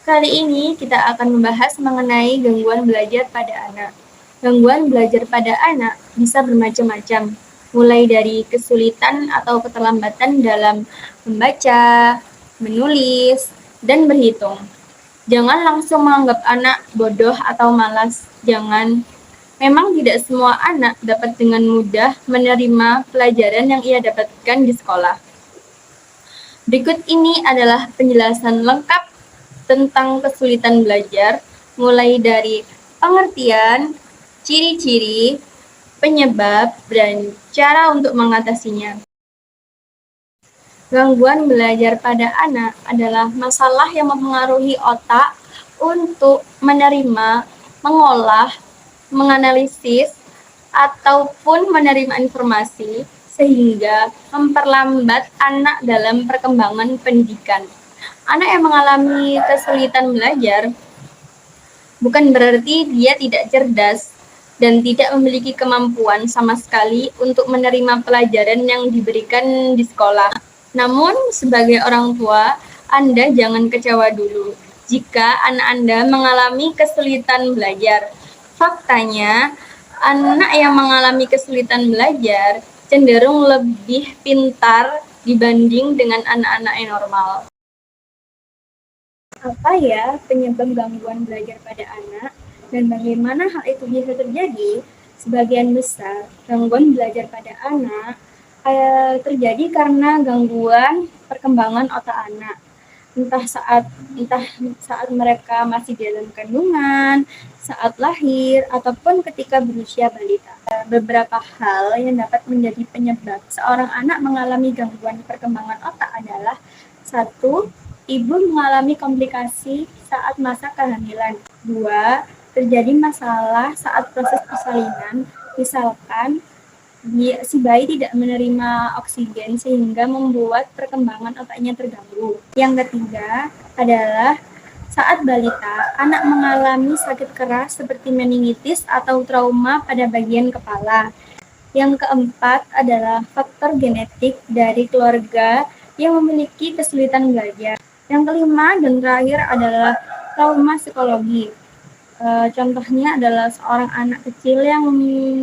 Kali ini kita akan membahas mengenai gangguan belajar pada anak. Gangguan belajar pada anak bisa bermacam-macam, mulai dari kesulitan atau keterlambatan dalam membaca, menulis, dan berhitung. Jangan langsung menganggap anak bodoh atau malas. Jangan. Memang tidak semua anak dapat dengan mudah menerima pelajaran yang ia dapatkan di sekolah. Berikut ini adalah penjelasan lengkap tentang kesulitan belajar, mulai dari pengertian, ciri-ciri, penyebab, dan cara untuk mengatasinya. Gangguan belajar pada anak adalah masalah yang mempengaruhi otak untuk menerima, mengolah, menganalisis, ataupun menerima informasi, sehingga memperlambat anak dalam perkembangan pendidikan. Anak yang mengalami kesulitan belajar bukan berarti dia tidak cerdas dan tidak memiliki kemampuan sama sekali untuk menerima pelajaran yang diberikan di sekolah. Namun, sebagai orang tua, Anda jangan kecewa dulu jika anak Anda mengalami kesulitan belajar. Faktanya, anak yang mengalami kesulitan belajar cenderung lebih pintar dibanding dengan anak-anak yang normal. Apa ya penyebab gangguan belajar pada anak dan bagaimana hal itu bisa terjadi? Sebagian besar gangguan belajar pada anak terjadi karena gangguan perkembangan otak anak. Entah saat mereka masih dalam kandungan, saat lahir, ataupun ketika berusia balita. Beberapa hal yang dapat menjadi penyebab seorang anak mengalami gangguan perkembangan otak adalah: 1. Ibu mengalami komplikasi saat masa kehamilan. 2. Terjadi masalah saat proses persalinan, misalkan si bayi tidak menerima oksigen sehingga membuat perkembangan otaknya terganggu. Yang ketiga adalah saat balita, anak mengalami sakit keras seperti meningitis atau trauma pada bagian kepala. Yang keempat adalah faktor genetik dari keluarga yang memiliki kesulitan belajar. Yang kelima dan terakhir adalah trauma psikologi. Contohnya adalah seorang anak kecil yang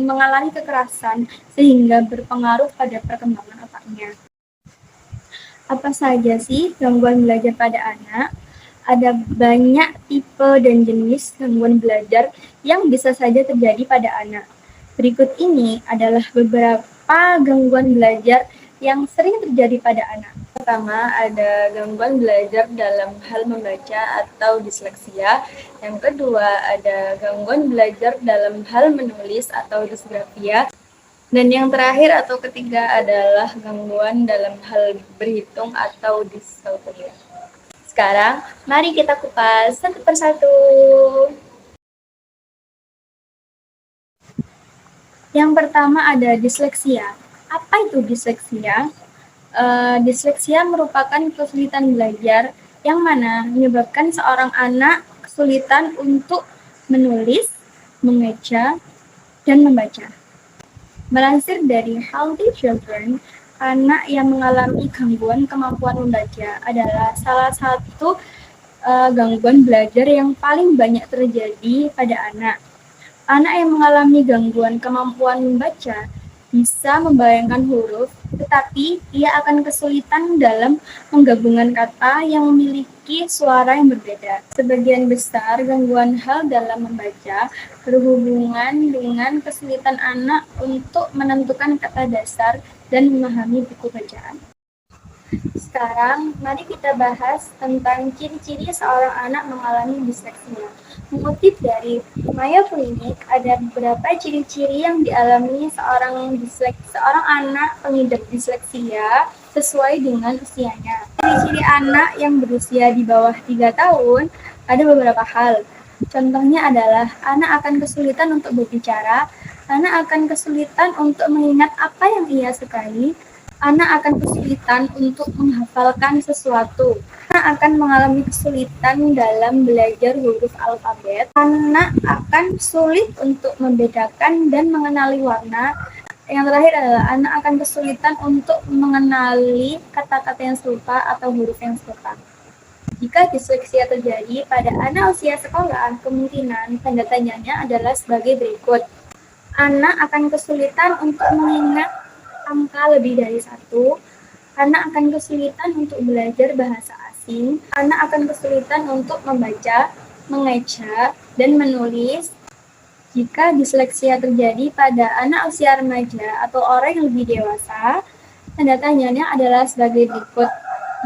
mengalami kekerasan sehingga berpengaruh pada perkembangan otaknya. Apa saja sih gangguan belajar pada anak? Ada banyak tipe dan jenis gangguan belajar yang bisa saja terjadi pada anak. Berikut ini adalah beberapa gangguan belajar yang sering terjadi pada anak. Pertama, ada gangguan belajar dalam hal membaca atau disleksia. Yang kedua, ada gangguan belajar dalam hal menulis atau disgrafia. Dan yang terakhir atau ketiga adalah gangguan dalam hal berhitung atau diskalkulia. Sekarang, mari kita kupas satu persatu. Yang pertama ada disleksia. Apa itu disleksia? Disleksia merupakan kesulitan belajar yang mana menyebabkan seorang anak kesulitan untuk menulis, mengeja, dan membaca. Melansir dari Healthy Children, anak yang mengalami gangguan kemampuan membaca adalah salah satu gangguan belajar yang paling banyak terjadi pada anak. Anak yang mengalami gangguan kemampuan membaca bisa membayangkan huruf, tetapi ia akan kesulitan dalam menggabungkan kata yang memiliki suara yang berbeda. Sebagian besar gangguan hal dalam membaca berhubungan dengan kesulitan anak untuk menentukan kata dasar dan memahami buku bacaan. Sekarang, mari kita bahas tentang ciri-ciri seorang anak mengalami disleksia. Mengutip dari Mayo Clinic, ada beberapa ciri-ciri yang dialami seorang anak pengidap disleksia sesuai dengan usianya. Ciri-ciri anak yang berusia di bawah 3 tahun ada beberapa hal. Contohnya adalah anak akan kesulitan untuk berbicara, anak akan kesulitan untuk mengingat apa yang ia sukai, anak akan kesulitan untuk menghafalkan sesuatu. Anak akan mengalami kesulitan dalam belajar huruf alfabet. Anak akan sulit untuk membedakan dan mengenali warna. Yang terakhir adalah anak akan kesulitan untuk mengenali kata-kata yang serupa atau huruf yang serupa. Jika disleksia terjadi pada anak usia sekolah, kemungkinan tanda tanyanya adalah sebagai berikut. Anak akan kesulitan untuk mengingat angka lebih dari satu, anak akan kesulitan untuk belajar bahasa asing, anak akan kesulitan untuk membaca, mengeja, dan menulis. Jika disleksia terjadi pada anak usia remaja atau orang yang lebih dewasa, tanda tanyanya adalah sebagai berikut.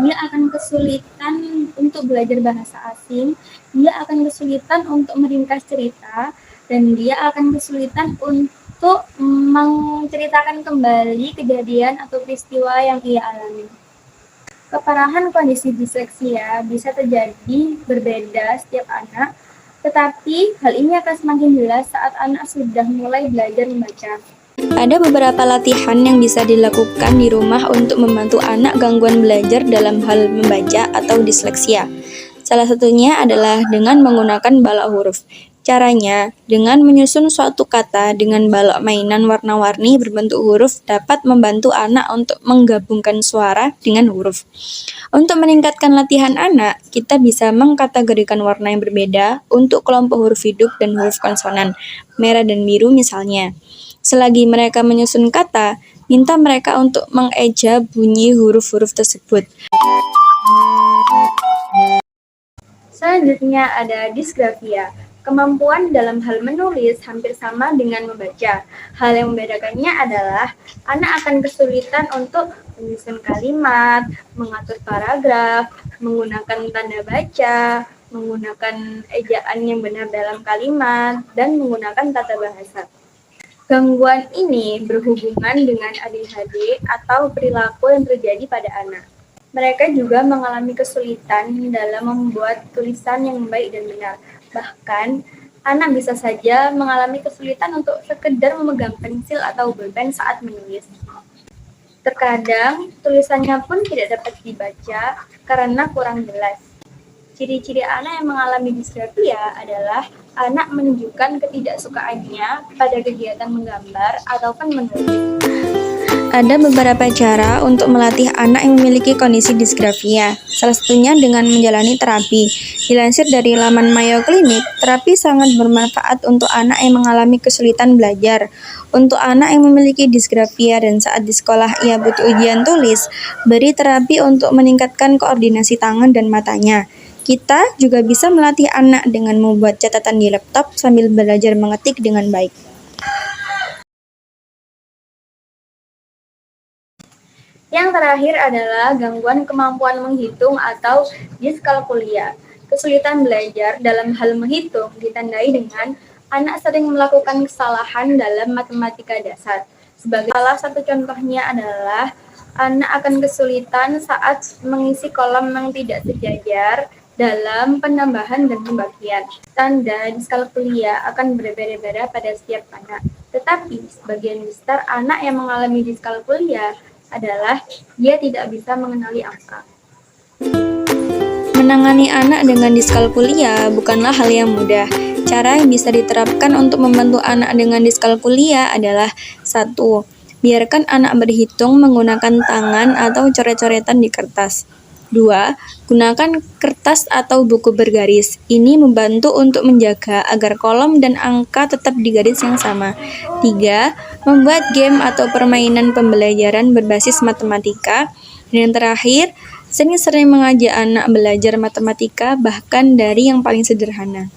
Dia akan kesulitan untuk belajar bahasa asing, dia akan kesulitan untuk meringkas cerita, dan dia akan kesulitan untuk menceritakan kembali kejadian atau peristiwa yang ia alami. Keparahan kondisi disleksia bisa terjadi berbeda setiap anak, tetapi hal ini akan semakin jelas saat anak sudah mulai belajar membaca. Ada beberapa latihan yang bisa dilakukan di rumah untuk membantu anak gangguan belajar dalam hal membaca atau disleksia. Salah satunya adalah dengan menggunakan balok huruf. Caranya, dengan menyusun suatu kata dengan balok mainan warna-warni berbentuk huruf dapat membantu anak untuk menggabungkan suara dengan huruf. Untuk meningkatkan latihan anak, kita bisa mengkategorikan warna yang berbeda untuk kelompok huruf hidup dan huruf konsonan, merah dan biru misalnya. Selagi mereka menyusun kata, minta mereka untuk mengeja bunyi huruf-huruf tersebut. Selanjutnya ada disgrafia. Kemampuan dalam hal menulis hampir sama dengan membaca. Hal yang membedakannya adalah anak akan kesulitan untuk menyusun kalimat, mengatur paragraf, menggunakan tanda baca, menggunakan ejaan yang benar dalam kalimat, dan menggunakan tata bahasa. Gangguan ini berhubungan dengan ADHD atau perilaku yang terjadi pada anak. Mereka juga mengalami kesulitan dalam membuat tulisan yang baik dan benar. Bahkan, anak bisa saja mengalami kesulitan untuk sekedar memegang pensil atau bolpen saat menulis. Terkadang, tulisannya pun tidak dapat dibaca karena kurang jelas. Ciri-ciri anak yang mengalami disgrafia adalah anak menunjukkan ketidaksukaannya pada kegiatan menggambar ataupun menulis. Ada beberapa cara untuk melatih anak yang memiliki kondisi disgrafia, salah satunya dengan menjalani terapi. Dilansir dari laman Mayo Clinic, terapi sangat bermanfaat untuk anak yang mengalami kesulitan belajar. Untuk anak yang memiliki disgrafia dan saat di sekolah ia butuh ujian tulis, beri terapi untuk meningkatkan koordinasi tangan dan matanya. Kita juga bisa melatih anak dengan membuat catatan di laptop sambil belajar mengetik dengan baik. Yang terakhir adalah gangguan kemampuan menghitung atau diskalkulia. Kesulitan belajar dalam hal menghitung ditandai dengan anak sering melakukan kesalahan dalam matematika dasar. Sebagai salah satu contohnya adalah anak akan kesulitan saat mengisi kolom yang tidak sejajar dalam penambahan dan pembagian. Tanda diskalkulia akan berbeda-beda pada setiap anak. Tetapi sebagian besar anak yang mengalami diskalkulia adalah dia tidak bisa mengenali angka. Menangani anak dengan diskalkulia bukanlah hal yang mudah. Cara yang bisa diterapkan untuk membantu anak dengan diskalkulia adalah 1. Biarkan anak berhitung menggunakan tangan atau coret-coretan di kertas. 2. Gunakan kertas atau buku bergaris. Ini membantu untuk menjaga agar kolom dan angka tetap di garis yang sama. 3. Membuat game atau permainan pembelajaran berbasis matematika. Dan yang terakhir, sering-sering mengajak anak belajar matematika bahkan dari yang paling sederhana.